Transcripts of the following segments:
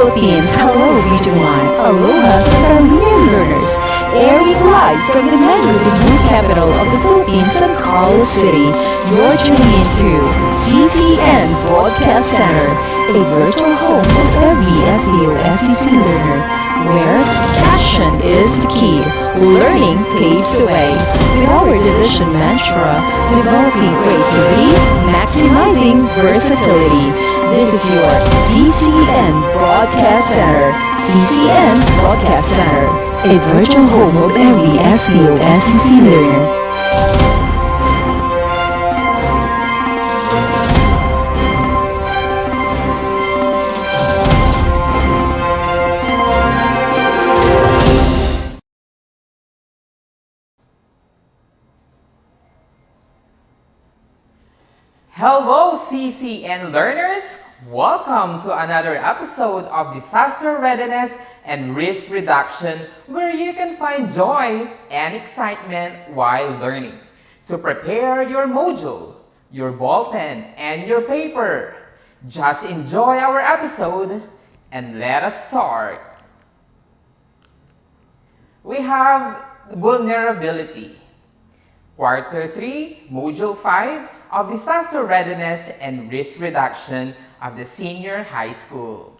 Philippines. Hello, Region 1. Aloha sa Caribbean learners. Airing live from the new capital of the Philippines, San Carlos City. You're tuning into CCN Broadcast Center, a virtual home of every SDO-SEC learner, where passion is the key. Learning paves the way. With our division mantra, developing creativity, maximizing versatility. This is your CCN Broadcast Center. CCN Broadcast Center, a virtual home of every SDO-SEC learner. Hello CCN learners! Welcome to another episode of Disaster Readiness and Risk Reduction, where you can find joy and excitement while learning. So prepare your module, your ballpen, and your paper. Just enjoy our episode and let us start. We have vulnerability. Quarter 3, Module 5 of Disaster Readiness and Risk Reduction of the Senior High School.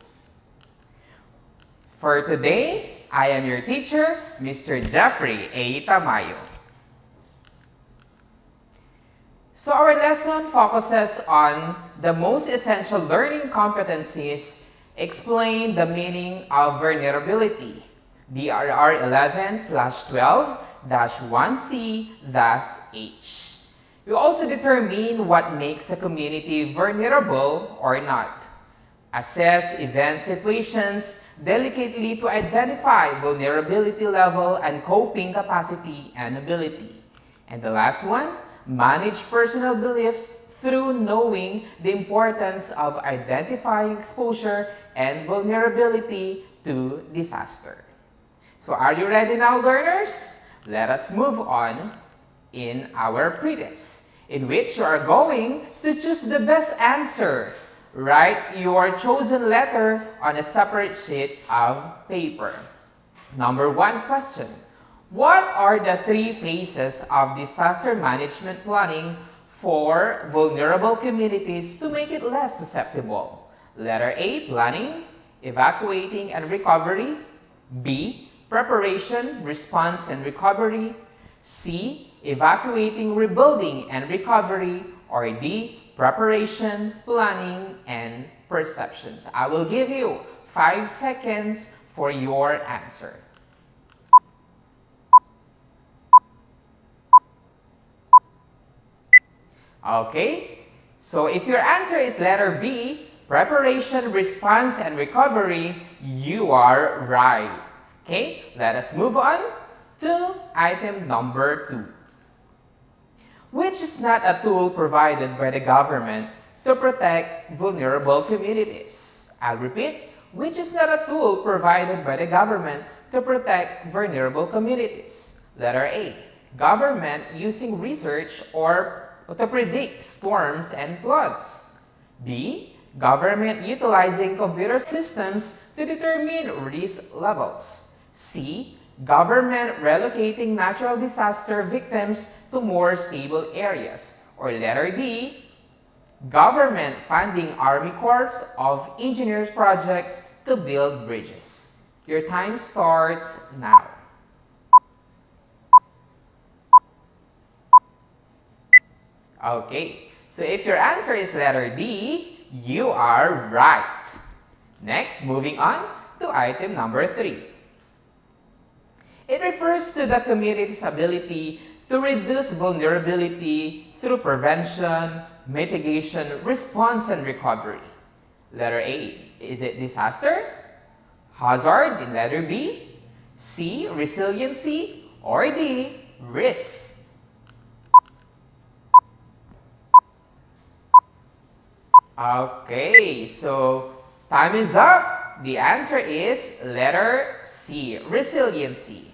For today, I am your teacher, Mr. Jeffrey A. Tamayo. So our lesson focuses on the most essential learning competencies, explain the meaning of vulnerability, DRR 11/12-1C-H. We also determine what makes a community vulnerable or not. Assess event situations delicately to identify vulnerability level and coping capacity and ability. And the last one, manage personal beliefs through knowing the importance of identifying exposure and vulnerability to disaster. So are you ready now, learners? Let us move on in our pre-test, in which you are going to choose the best answer. Write your chosen letter on a separate sheet of paper. Number 1 question. What are the 3 phases of disaster management planning for vulnerable communities to make it less susceptible? Letter A, planning, evacuating and recovery. B, preparation, response and recovery. C, evacuating, rebuilding, and recovery, or D, preparation, planning, and perceptions. I will give you 5 seconds for your answer. Okay, so if your answer is letter B, preparation, response, and recovery, you are right. Okay, let us move on to item number 2. Which is not a tool provided by the government to protect vulnerable communities? I'll repeat, which is not a tool provided by the government to protect vulnerable communities? Letter A, government using research or to predict storms and floods. B, government utilizing computer systems to determine risk levels. C, government relocating natural disaster victims to more stable areas. Or letter D, government funding Army Corps of Engineers projects to build bridges. Your time starts now. Okay, so if your answer is letter D, you are right. Next, moving on to item number 3. It refers to the community's ability to reduce vulnerability through prevention, mitigation, response, and recovery. Letter A, is it disaster? Hazard in letter B? C, resiliency? Or D, risk? Okay, so time is up. The answer is letter C, resiliency.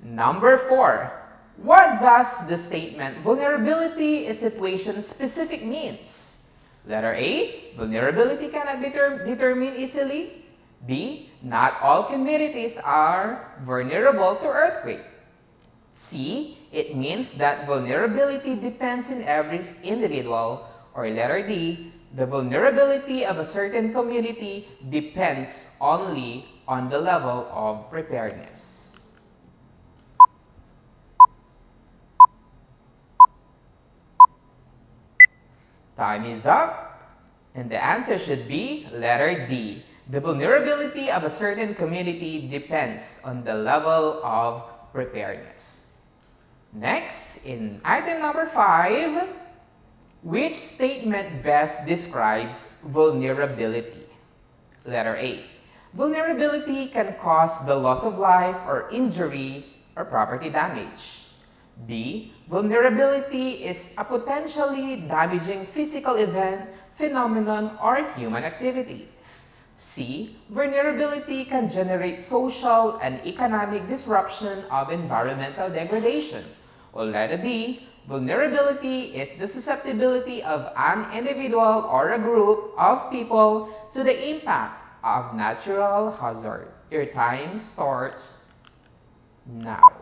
Number 4, what does the statement vulnerability is situation specific means? Letter A, vulnerability cannot be determined easily. B, not all communities are vulnerable to earthquake. C, it means that vulnerability depends on every individual. Or letter D, the vulnerability of a certain community depends only on the level of preparedness. Time is up, and the answer should be letter D. The vulnerability of a certain community depends on the level of preparedness. Next, in item number 5, which statement best describes vulnerability? Letter A. Vulnerability can cause the loss of life or injury or property damage. B. Vulnerability is a potentially damaging physical event, phenomenon, or human activity. C. Vulnerability can generate social and economic disruption of environmental degradation. Or letter D. Vulnerability is the susceptibility of an individual or a group of people to the impact of natural hazard. Your time starts now.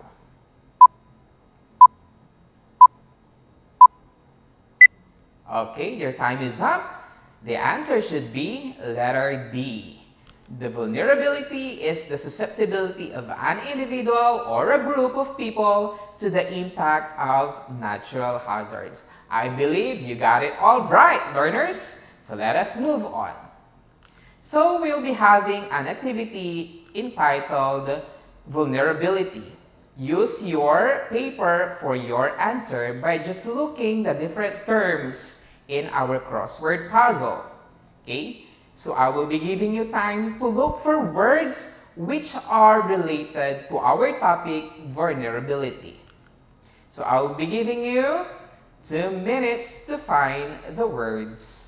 Okay, your time is up. The answer should be letter D. The vulnerability is the susceptibility of an individual or a group of people to the impact of natural hazards. I believe you got it all right, learners. So let us move on. So we'll be having an activity entitled Vulnerability. Use your paper for your answer by just looking the different terms in our crossword puzzle. Okay? So I will be giving you time to look for words which are related to our topic, vulnerability. So I will be giving you 2 minutes to find the words.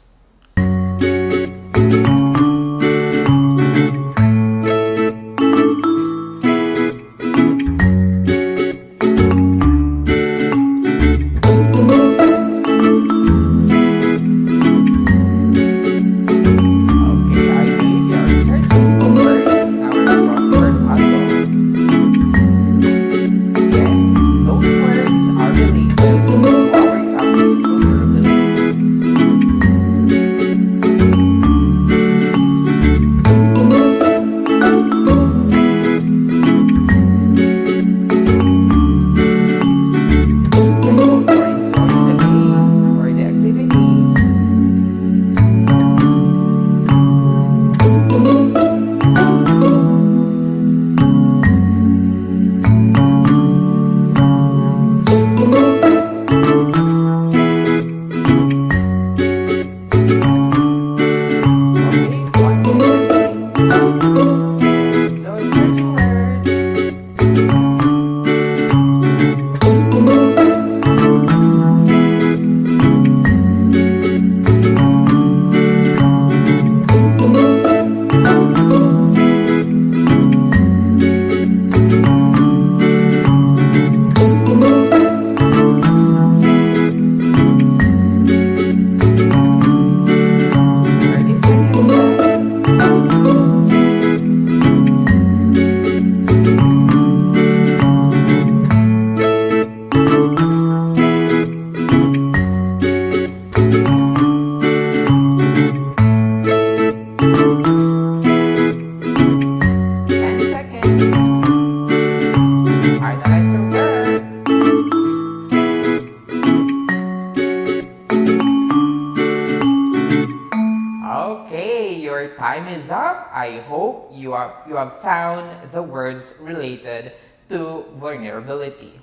I hope you have found the words related to vulnerability.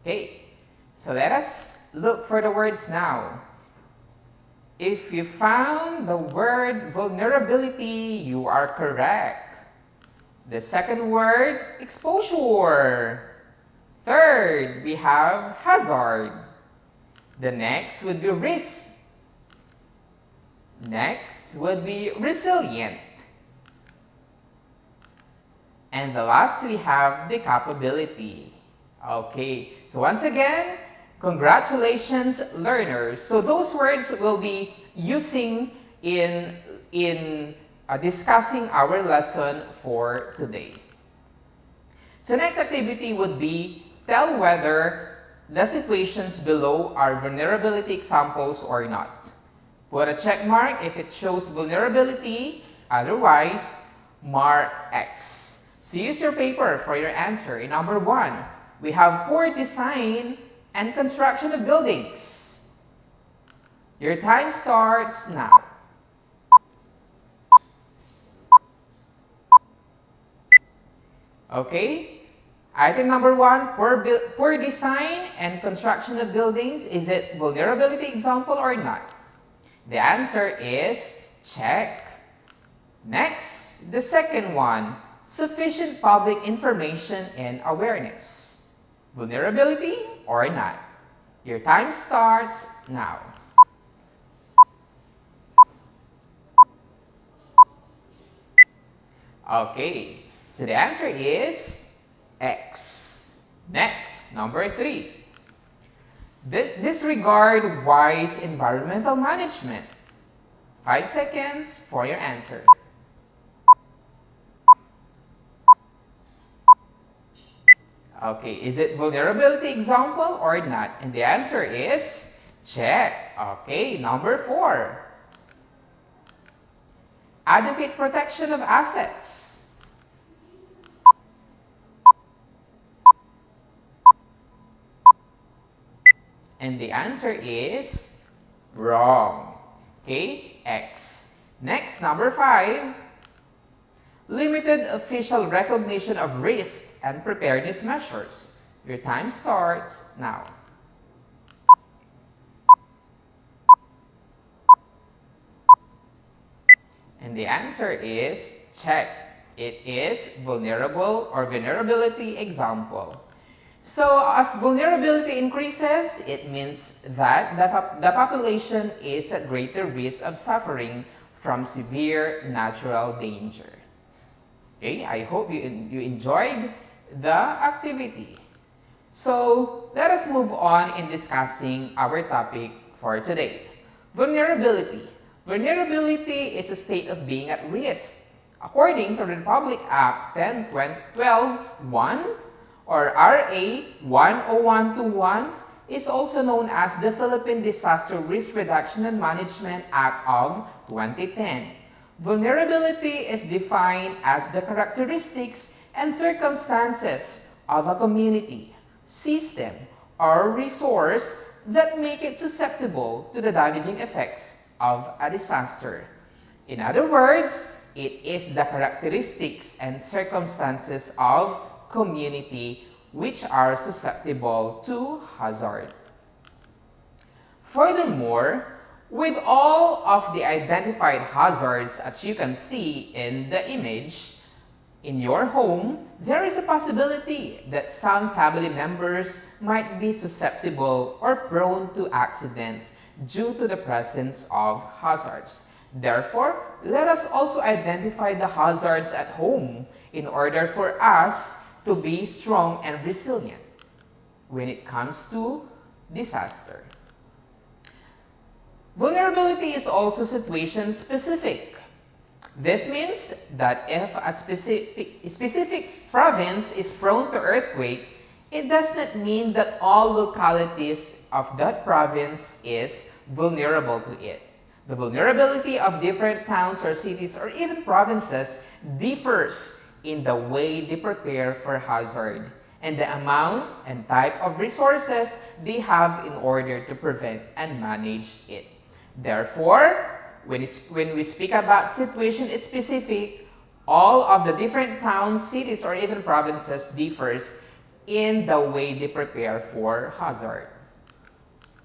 Okay, so let us look for the words now. If you found the word vulnerability, you are correct. The second word, exposure. Third, we have hazard. The next would be risk. Next would be resilient. And the last, we have the capability. Okay, so once again, congratulations, learners. So those words will be using in discussing our lesson for today. So next activity would be tell whether the situations below are vulnerability examples or not. Put a check mark if it shows vulnerability, otherwise mark X. So use your paper for your answer. In number 1, we have poor design and construction of buildings. Your time starts now. Okay, item number 1, poor design and construction of buildings. Is it vulnerability example or not? The answer is check. Next, the second one, sufficient public information and awareness. Vulnerability or not? Your time starts now. Okay, so the answer is X. Next, number 3. Disregard wise environmental management. 5 seconds for your answer. Okay, is it vulnerability example or not? And the answer is check. Okay, number 4. Adequate protection of assets. And the answer is wrong. Okay, X. Next, number 5. Limited official recognition of risk and preparedness measures. Your time starts now. And the answer is check. It is vulnerable or vulnerability example. So as vulnerability increases, it means that the population is at greater risk of suffering from severe natural danger. Okay, I hope you enjoyed the activity. So let us move on in discussing our topic for today. Vulnerability. Vulnerability is a state of being at risk. According to the Republic Act 10-12-1 or RA 10121, is also known as the Philippine Disaster Risk Reduction and Management Act of 2010. Vulnerability is defined as the characteristics and circumstances of a community, system, or resource that make it susceptible to the damaging effects of a disaster. In other words, it is the characteristics and circumstances of community which are susceptible to hazard. Furthermore, with all of the identified hazards, as you can see in the image, in your home, there is a possibility that some family members might be susceptible or prone to accidents due to the presence of hazards. Therefore, let us also identify the hazards at home in order for us to be strong and resilient when it comes to disaster. Vulnerability is also situation specific. This means that if a specific province is prone to earthquake, it does not mean that all localities of that province is vulnerable to it. The vulnerability of different towns or cities or even provinces differs in the way they prepare for hazard and the amount and type of resources they have in order to prevent and manage it. Therefore, when we speak about situation specific, all of the different towns, cities, or even provinces differs in the way they prepare for hazard.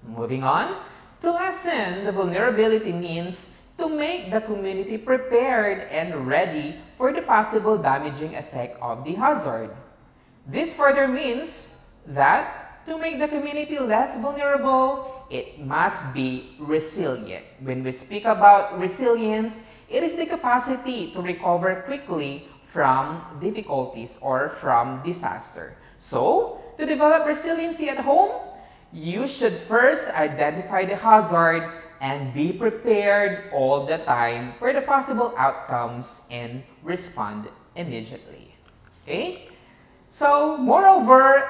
Moving on, to lessen the vulnerability means to make the community prepared and ready for the possible damaging effect of the hazard. This further means that to make the community less vulnerable, it must be resilient. When we speak about resilience, it is the capacity to recover quickly from difficulties or from disaster. So, to develop resiliency at home, you should first identify the hazard and be prepared all the time for the possible outcomes and respond immediately. Okay? So, moreover,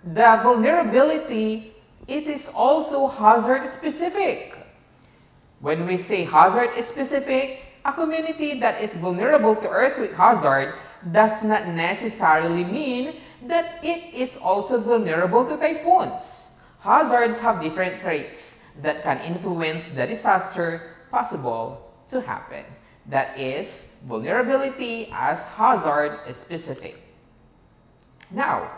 the vulnerability, it is also hazard specific. When we say hazard specific, a community that is vulnerable to earthquake hazard does not necessarily mean that it is also vulnerable to typhoons. Hazards have different traits that can influence the disaster possible to happen. That is vulnerability as hazard specific. Now,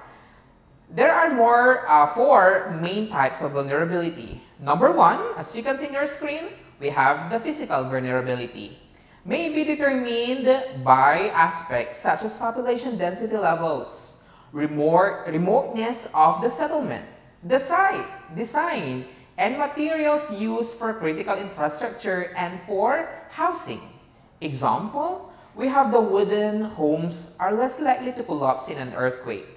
there are four main types of vulnerability. Number one, as you can see on your screen, we have the physical vulnerability. May be determined by aspects such as population density levels, remoteness of the settlement, the site, design, and materials used for critical infrastructure and for housing. Example, we have the wooden homes are less likely to collapse in an earthquake,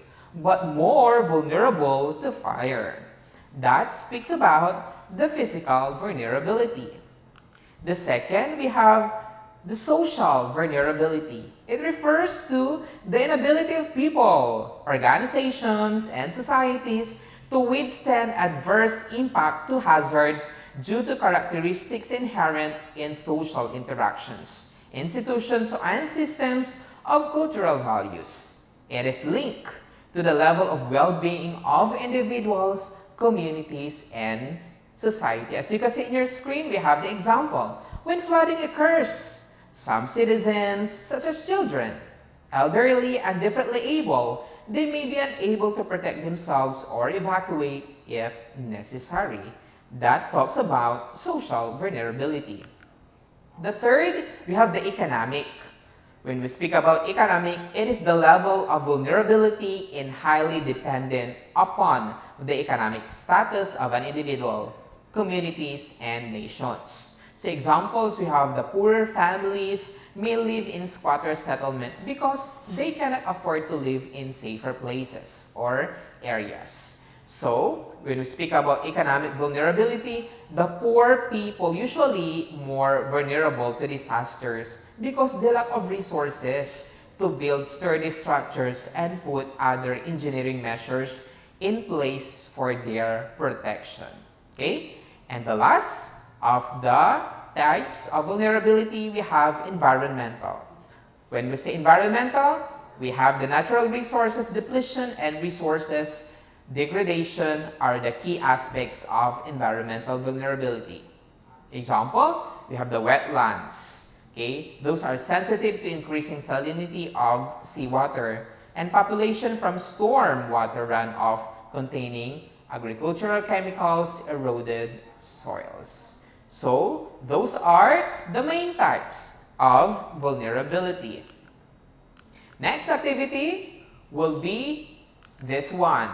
but more vulnerable to fire. That speaks about the physical vulnerability. The second, we have the social vulnerability. It refers to the inability of people, organizations, and societies to withstand adverse impact to hazards due to characteristics inherent in social interactions, institutions, and systems of cultural values. It is linked to the level of well-being of individuals, communities, and society. As you can see in your screen, we have the example. When flooding occurs, some citizens, such as children, elderly, and differently able, they may be unable to protect themselves or evacuate if necessary. That talks about social vulnerability. The third, we have the economic. When we speak about economic, it is the level of vulnerability and highly dependent upon the economic status of an individual, communities, and nations. So examples, we have the poorer families may live in squatter settlements because they cannot afford to live in safer places or areas. So, when we speak about economic vulnerability, the poor people usually more vulnerable to disasters because they lack of resources to build sturdy structures and put other engineering measures in place for their protection. Okay? And the last of the types of vulnerability, we have environmental. When we say environmental, we have the natural resources depletion and resources degradation are the key aspects of environmental vulnerability. Example, we have the wetlands. Okay? Those are sensitive to increasing salinity of seawater and population from storm water runoff containing agricultural chemicals, eroded soils. So, those are the main types of vulnerability. Next activity will be this one.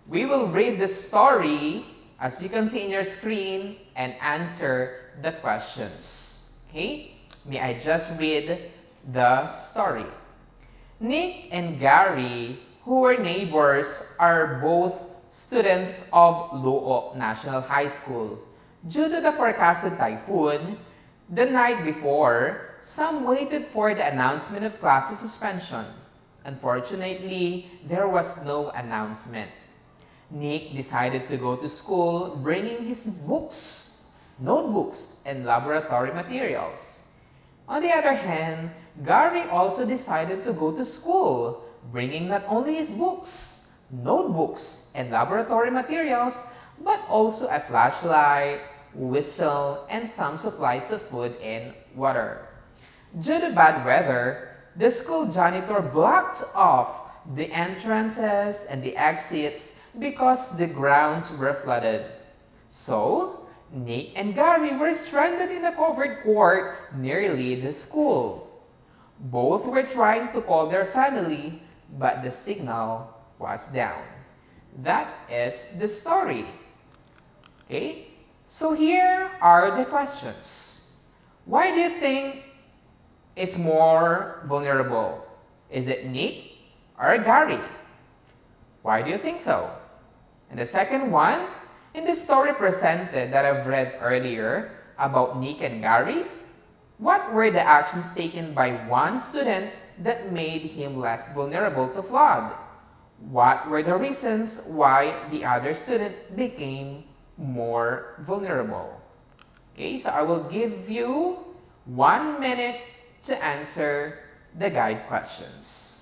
We will read the story, as you can see in your screen, and answer the questions. Okay? May I just read the story? Nick and Gary, who were neighbors, are both students of Luo National High School. Due to the forecasted typhoon, the night before, some waited for the announcement of class suspension. Unfortunately, there was no announcement. Nick decided to go to school bringing his books, notebooks, and laboratory materials. On the other hand, Gary also decided to go to school bringing not only his books, notebooks, and laboratory materials, but also a flashlight, whistle, and some supplies of food and water. Due to bad weather, the school janitor blocked off the entrances and the exits because the grounds were flooded. So, Nick and Gary were stranded in a covered court nearly the school. Both were trying to call their family, but the signal was down. That is the story. Okay? So here are the questions. Why do you think is more vulnerable? Is it Nick or Gary? Why do you think so? And the second one, In the story presented that I've read earlier about Nick and Gary, what were the actions taken by one student that made him less vulnerable to flood? What were the reasons why the other student became more vulnerable? Okay, so I will give you 1 minute to answer the guide questions.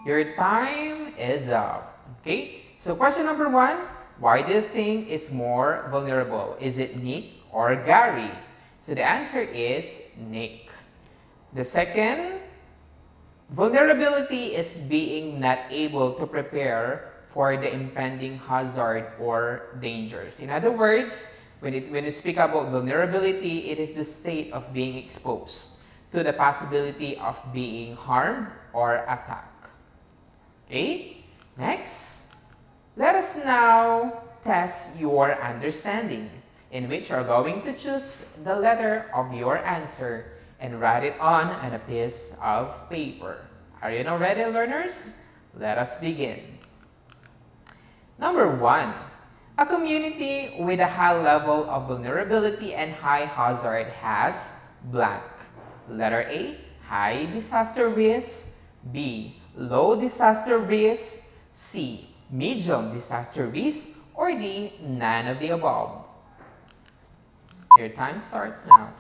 Your time is up. Okay, so question number 1, why do you think is more vulnerable? Is it Nick or Gary? So the answer is Nick. The second, vulnerability is being not able to prepare for the impending hazard or dangers. In other words, when you speak about vulnerability, it is the state of being exposed to the possibility of being harmed or attacked. Okay, next, let us now test your understanding, in which you are going to choose the letter of your answer and write it on a piece of paper. Are you now ready, learners? Let us begin. Number 1, a community with a high level of vulnerability and high hazard has blank. Letter A, high disaster risk. B, low disaster risk. C, medium disaster risk. Or D, none of the above. Your time starts now.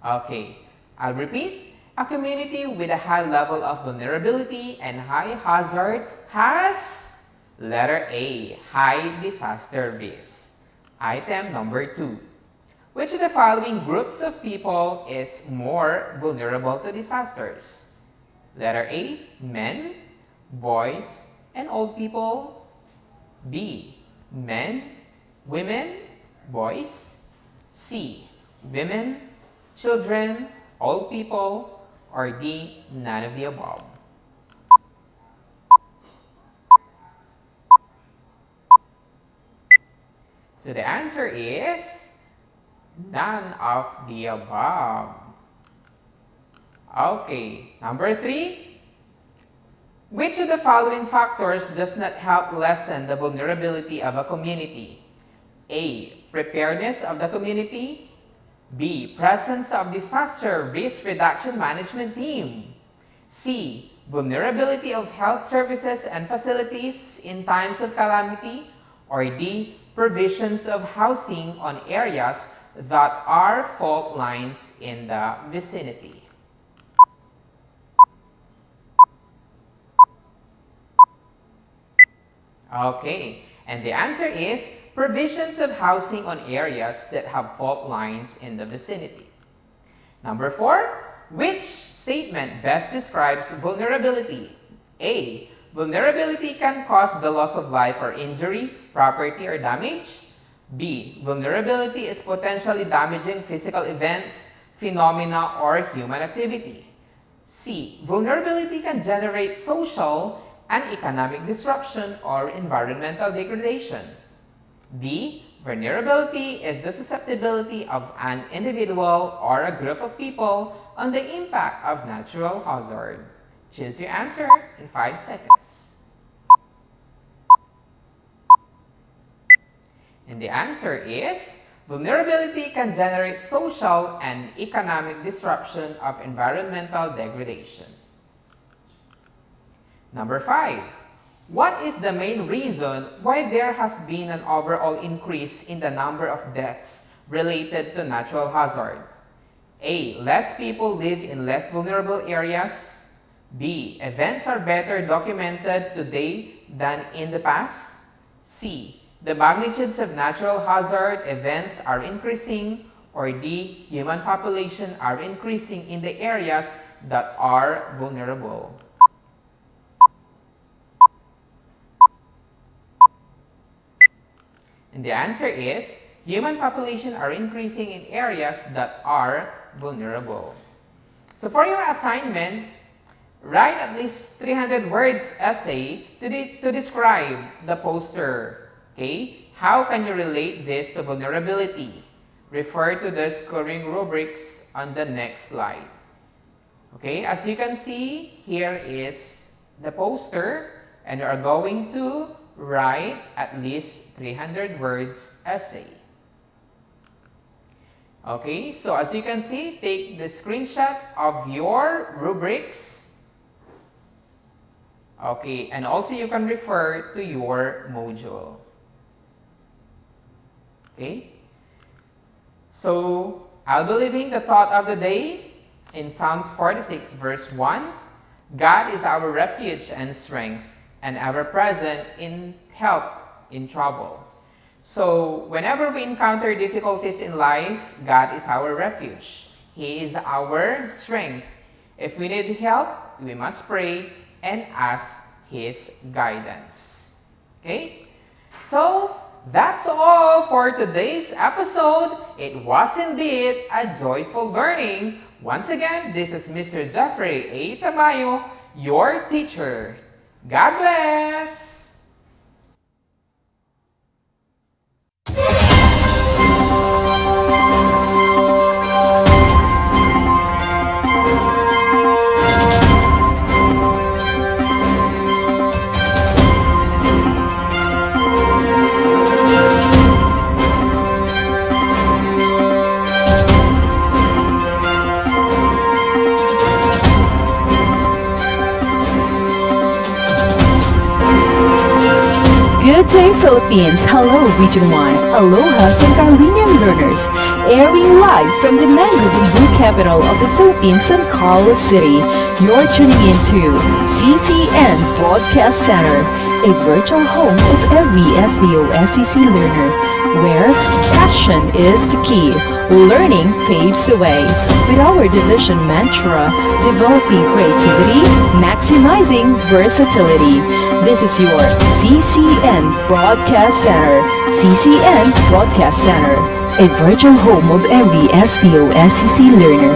Okay, I'll repeat. A community with a high level of vulnerability and high hazard has letter A, high disaster risk. Item number 2. Which of the following groups of people is more vulnerable to disasters? Letter A, men, boys, and old people. B, men, women, boys. C, women, children, old people. Or D, none of the above. So the answer is none of the above. Okay, number 3. Which of the following factors does not help lessen the vulnerability of a community? A, preparedness of the community. B, presence of disaster risk reduction management team. C, vulnerability of health services and facilities in times of calamity. Or D, provisions of housing on areas that are fault lines in the vicinity. Okay, and the answer is provisions of housing on areas that have fault lines in the vicinity. Number 4, which statement best describes vulnerability? A, vulnerability can cause the loss of life or injury, property, or damage. B, vulnerability is potentially damaging physical events, phenomena, or human activity. C, vulnerability can generate social and economic disruption or environmental degradation. D, vulnerability is the susceptibility of an individual or a group of people on the impact of natural hazard. Choose your answer in 5 seconds. And the answer is vulnerability can generate social and economic disruption of environmental degradation. Number 5. What is the main reason why there has been an overall increase in the number of deaths related to natural hazards? A. Less people live in less vulnerable areas. B. Events are better documented today than in the past. C. The magnitudes of natural hazard events are increasing. Or D. Human population are increasing in the areas that are vulnerable. And the answer is, human population are increasing in areas that are vulnerable. So for your assignment, write at least 300 words essay to describe the poster. Okay? How can you relate this to vulnerability? Refer to the scoring rubrics on the next slide. Okay? As you can see, here is the poster, and you are going to write at least 300 words essay. Okay, so as you can see, take the screenshot of your rubrics. Okay, and also you can refer to your module. Okay, so I'll be leaving the thought of the day in Psalms 46 verse 1. God is our refuge and strength, and ever present in help in trouble. So, whenever we encounter difficulties in life, God is our refuge. He is our strength. If we need help, we must pray and ask His guidance. Okay? So, that's all for today's episode. It was indeed a joyful learning. Once again, this is Mr. Jeffrey A. Tamayo, your teacher. God bless! Good day, Philippines. Hello, Region 1. Aloha, San Carolinian learners. Airing live from the mango bamboo capital of the Philippines, San Carlos City. You're tuning into CCN Broadcast Center, a virtual home of every SDO-SEC learner, where passion is the key. Learning paves the way. With our division mantra, developing creativity, maximizing versatility. This is your CCN Broadcast Center. CCN Broadcast Center, a virtual home of every SDO-SEC learner.